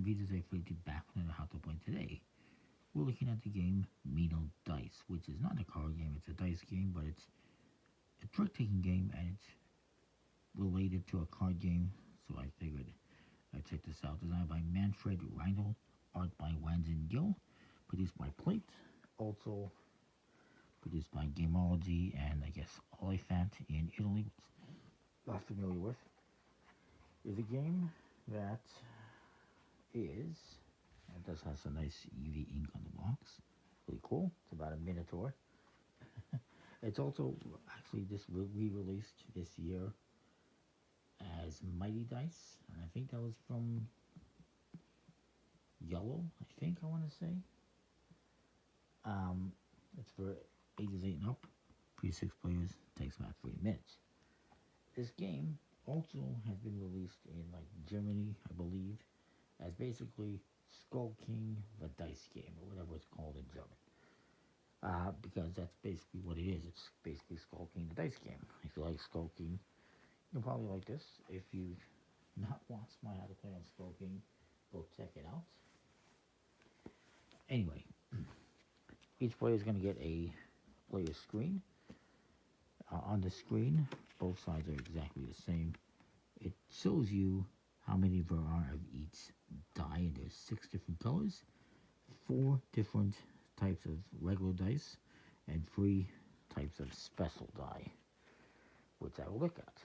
readers I played back on how to play today. We're looking at the game Mythical Dice, which is not a card game, it's a dice game, but it's a trick-taking game, and it's related to a card game, so I figured I'd check this out. Designed by Manfred Reindl, art by Wanzen Gill, produced by Plate, also produced by Gameology and I guess Olifant in Italy, which I'm not familiar with. Is a game that is, it does have some nice UV ink on the box, really cool. It's about a Minotaur. It's also actually just re-released this year as Mighty Dice, and I think that was from Yellow, I think I want to say. It's for ages 8 and up, 3 to 6 players, takes about 3 minutes. This game also has been released in like Germany, I believe, as basically Skull King the Dice Game, or whatever it's called in German. Because that's basically what it is. It's basically Skull King the Dice Game. If you like Skull King, you'll probably like this. If you've not watched my How to Play on Skull King, go check it out. Anyway, each player is going to get a player screen. On the screen, both sides are exactly the same. It shows you how many there are of each die, and there's 6 different colors, 4 different types of regular dice, and 3 types of special die, which I will look at.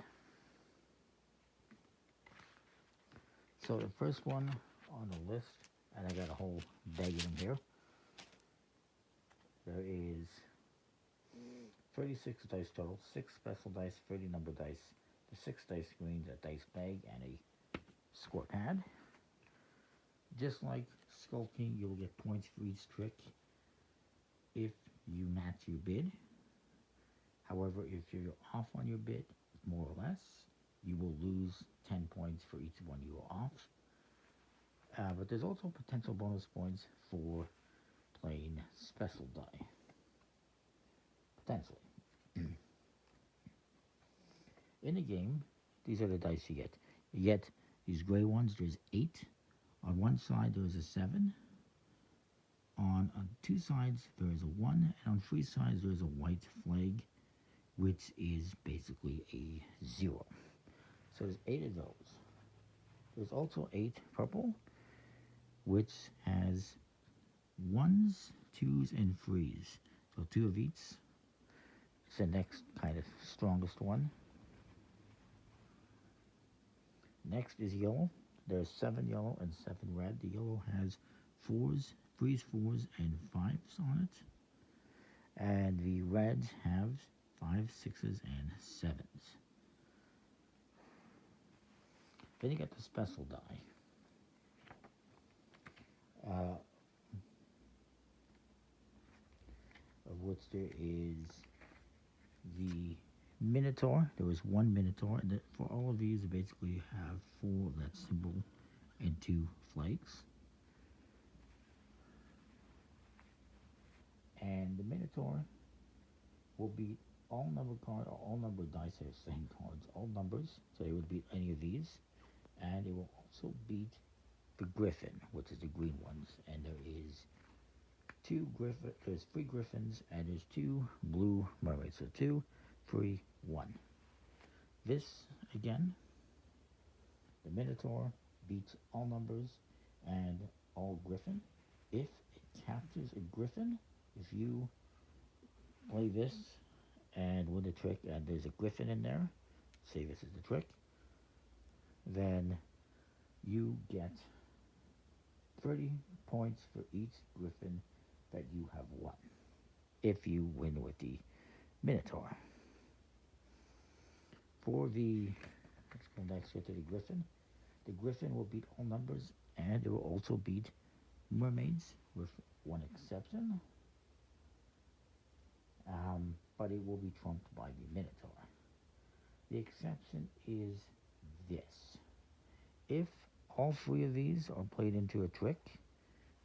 So the first one on the list, and I got a whole bag of them here, there is 36 dice total, 6 special dice, 30 number dice, the 6 dice screens, a dice bag, and a score pad. Just like Skull King, you will get points for each trick if you match your bid. However, if you're off on your bid, more or less, you will lose 10 points for each one you are off. But there's also potential bonus points for playing special die. Potentially. In the game, these are the dice you get. You get these gray ones, there's 8. On one side, there is a 7. On 2 sides, there is a 1. And on 3 sides, there is a white flag, which is basically a 0. So there's 8 of those. There's also 8 purple, which has 1s, 2s, and 3s. So 2 of each. It's the next kind of strongest one. Next is yellow. There's 7 yellow and 7 red. The yellow has 4s, 3s, 4s, and 5s on it. And the reds have 5s, 6s, and 7s. Then you get the special die. Of which there is the Minotaur. There was 1 Minotaur, and for all of these, you basically have 4 of that symbol and 2 flags. And the Minotaur will beat all number cards, or all number dice are the same cards, all numbers, so it would beat any of these. And it will also beat the Griffin, which is the green ones. And there is 3 Griffins, and there's 2 blue mermaids. So 2, 3, 1. This, again, the Minotaur beats all numbers and all Griffin. If it captures a Griffin, if you play this and win the trick and there's a Griffin in there, say this is the trick, then you get 30 points for each Griffin that you have won, if you win with the Minotaur. For the, let's go next here to the Griffin. The Griffin will beat all numbers, and it will also beat mermaids, with 1 exception. But it will be trumped by the Minotaur. The exception is this. If all 3 of these are played into a trick,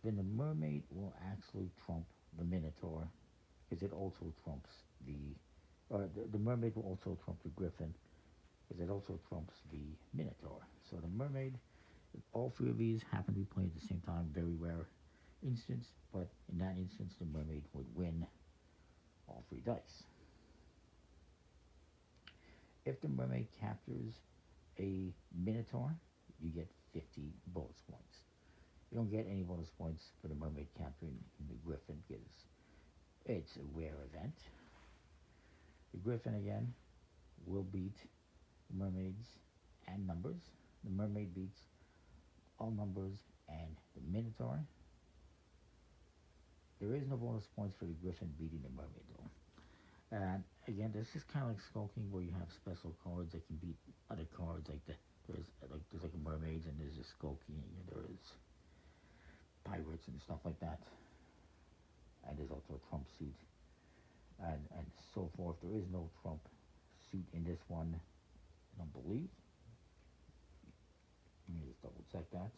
then the mermaid will actually trump the Minotaur, because it also trumps the mermaid will also trump the Griffin, because it also trumps the Minotaur. So the mermaid All three of these happen to be played at the same time, very rare instance, but in that instance, the mermaid would win all three dice. If the mermaid captures a minotaur, you get 50 bonus points. You don't get any bonus points for the mermaid capturing the griffin because it's a rare event. The griffin again will beat mermaids and numbers. The mermaid beats all numbers and the minotaur. There is no bonus points for the griffin beating the mermaid though. And again, this is kind of like skulking where you have special cards that can beat other cards like there's like a mermaids and there's a skulking and there's pirates and stuff like that. And there's also a trump suit and so forth. There is no trump suit in this one, I don't believe. Let me just double check that.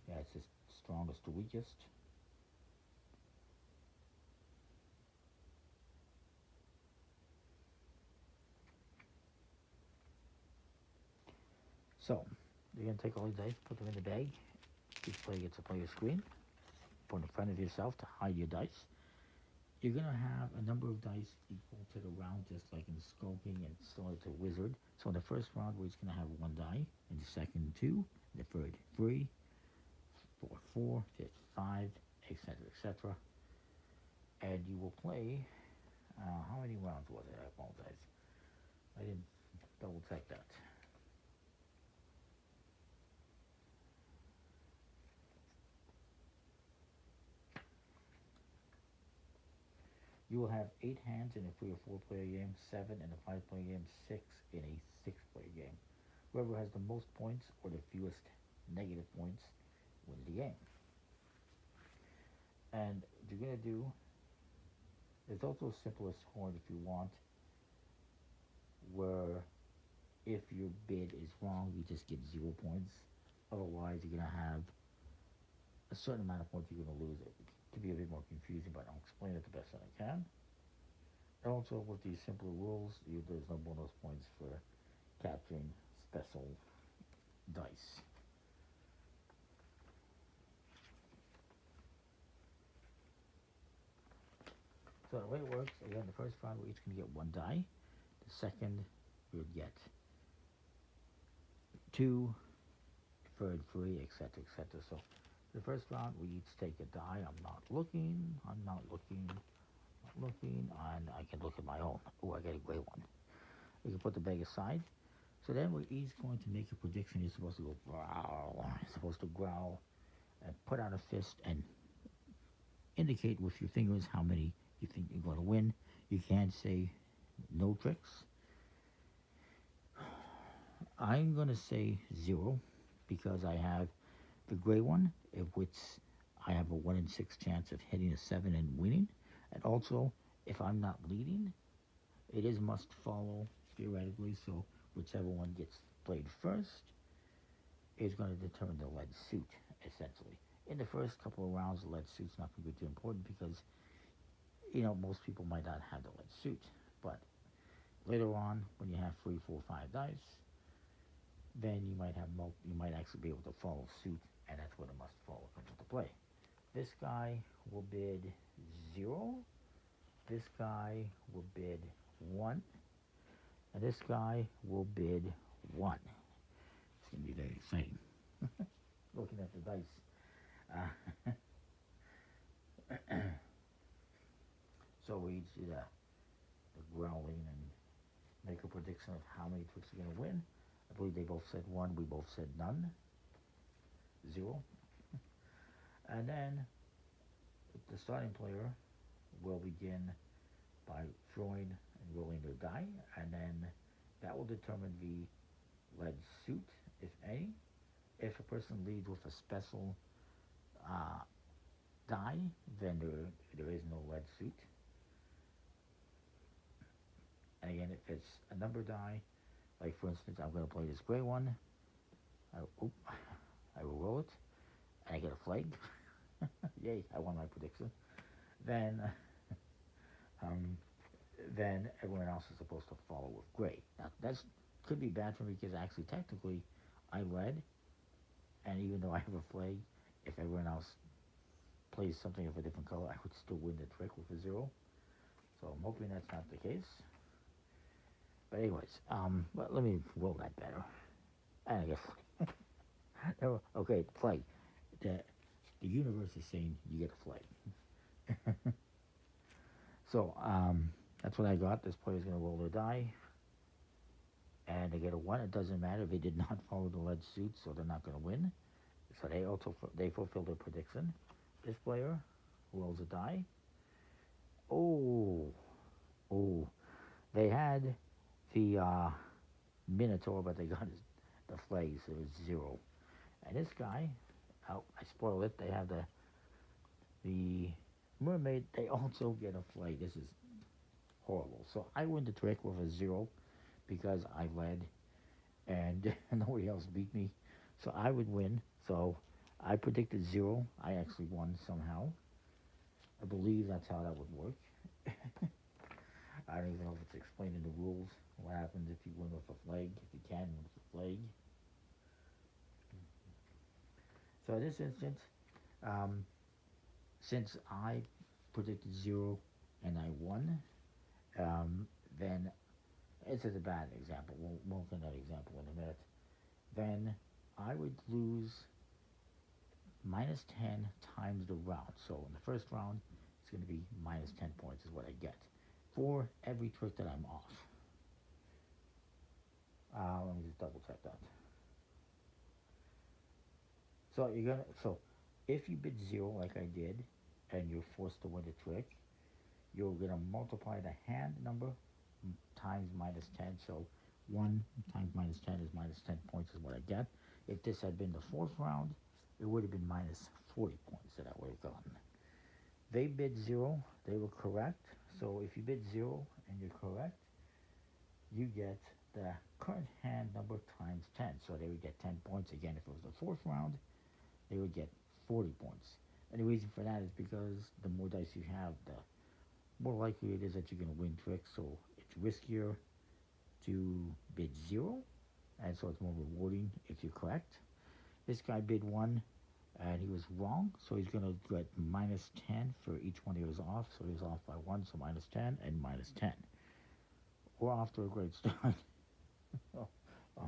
Yeah, it's just strongest to weakest. So, you're going to take all these dice, put them in the bag. Each player gets a player screen. Put in front of yourself to hide your dice. You're going to have a number of dice equal to the round, just like in skulking and similar to wizard. So in the first round, we're just going to have one die. In the second, two. In the third, three. Fourth, four. Fifth, five, etc., etc. And you will play, how many rounds was it? I apologize. I didn't double check that. You will have 8 hands in a 3 or 4 player game, 7 in a 5 player game, 6 in a 6 player game. Whoever has the most points or the fewest negative points wins the game. And what you're going to do, there's also a simplest card if you want, where if your bid is wrong, you just get 0 points. Otherwise, you're going to have a certain amount of points you're going to lose. It can be a bit more confusing, but I'll explain it the best that I can. And also, with these simpler rules, there's no bonus points for capturing special dice. So the way it works, again, the first round we're each going to get 1 die. The second, we'll get 2, third, 3, etc., etc. So the first round, we each take a die. I'm not looking, and I can look at my own. Oh, I got a gray one. We can put the bag aside. So then we're each going to make a prediction. You're supposed to go growl. You're supposed to growl and put out a fist and indicate with your fingers how many you think you're going to win. You can't say no tricks. I'm going to say 0 because I have the gray one, of which I have a 1 in 6 chance of hitting a 7 and winning. And also, if I'm not leading, it is must follow theoretically, so whichever one gets played first is going to determine the lead suit, essentially. In the first couple of rounds, the lead suit's not going to be too important because, most people might not have the lead suit. But later on, when you have 3, 4, 5 dice, then you might actually be able to follow suit, and that's where the must follow comes into play. This guy will bid 0. This guy will bid 1. And this guy will bid 1. It's going to be very exciting. Looking at the dice. So we each do the growling and make a prediction of how many tricks are going to win. I believe they both said 1. We both said none. 0. And then the starting player will begin by throwing and rolling their die, and then that will determine the lead suit, if any. If a person leads with a special die, then there is no lead suit. And again, if it's a number die, like for instance, I'm going to play this gray one. I will roll it, and I get a flag. Yay, I won my prediction. Then then everyone else is supposed to follow with gray. Now that's could be bad for me because actually technically I led, and even though I have a flag, if everyone else plays something of a different color, I would still win the trick with a 0. So I'm hoping that's not the case. But anyways, let me roll that better. And I guess okay, flag. The universe is saying you get a flag. So that's what I got. This player's gonna roll the die, and they get a 1. It doesn't matter if they did not follow the lead suit, so they're not gonna win. So they fulfill their prediction. This player rolls a die. Oh, oh, they had the Minotaur, but they got the flag, so it's 0. And this guy, oh, I spoiled it. They have the mermaid. They also get a flag. This is horrible. So I win the trick with a 0 because I led, and nobody else beat me. So I would win. So I predicted 0. I actually won somehow. I believe that's how that would work. I don't even know if it's explained in the rules what happens if you win with a flag, if you can win with a flag. So in this instance, since I predicted 0 and I won, then this is a bad example. We'll look at that example in a minute. Then I would lose minus 10 times the round. So in the first round, it's going to be minus 10 points is what I get for every trick that I'm off. Let me just double check that. So if you bid 0 like I did, and you're forced to win the trick, you're gonna multiply the hand number times minus 10. So 1 times minus 10 is minus 10 points is what I get. If this had been the 4th round, it would have been minus 40 points that I would have gotten. They bid 0, they were correct. So if you bid 0 and you're correct, you get the current hand number times 10. So they would get 10 points. Again, if it was the 4th round, they would get 40 points. And the reason for that is because the more dice you have, the more likely it is that you're going to win tricks. So it's riskier to bid 0, and so it's more rewarding if you're correct. This guy bid 1, and he was wrong, so he's going to get minus 10 for each one he was off. So he was off by 1, so minus 10 and minus 10. We're off to a great start.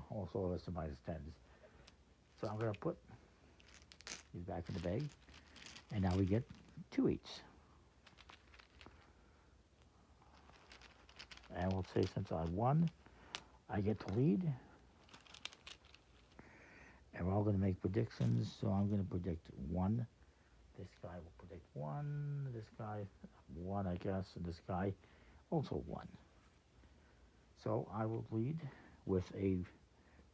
Also, that's the minus 10s. So I'm going to put these back in the bag, and now we get 2 each. And we'll say since I won, I get to lead. And we're all going to make predictions. So I'm going to predict 1. This guy will predict 1. This guy 1, I guess. And this guy also 1. So I will lead with a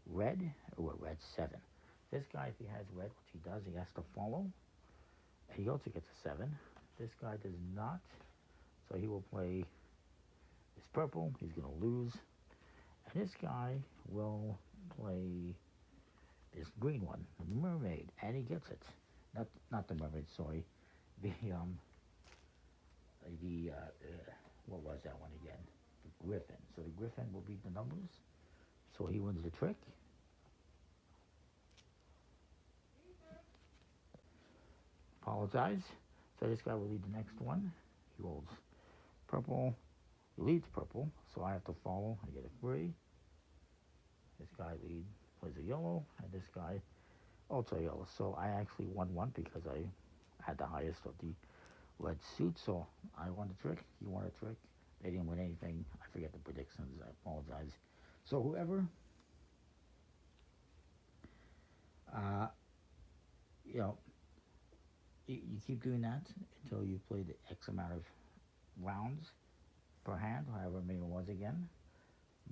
red, or a red 7. This guy, if he has red, which he does, he has to follow. And he also gets a 7. This guy does not. So he will play this purple. He's going to lose. And this guy will play this green one, the mermaid, and he gets it. Not the mermaid, sorry. What was that one again? The griffin. So the griffin will beat the numbers. So he wins the trick. Apologize. So this guy will lead the next one. He rolls purple. He leads purple, so I have to follow. I get a 3. This guy plays a yellow, and this guy also yellow. So I actually won 1 because I had the highest of the red suit. So I won the trick. He won a trick. They didn't win anything. I forget the predictions. I apologize. So whoever, you keep doing that until you've played X amount of rounds per hand, however many it was again.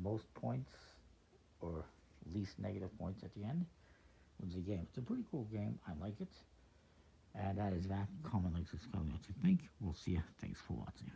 Most points or least negative points at the end wins the game. It's a pretty cool game. I like it. And that is that. Comment, like, subscribe, what you think. We'll see you. Thanks for watching.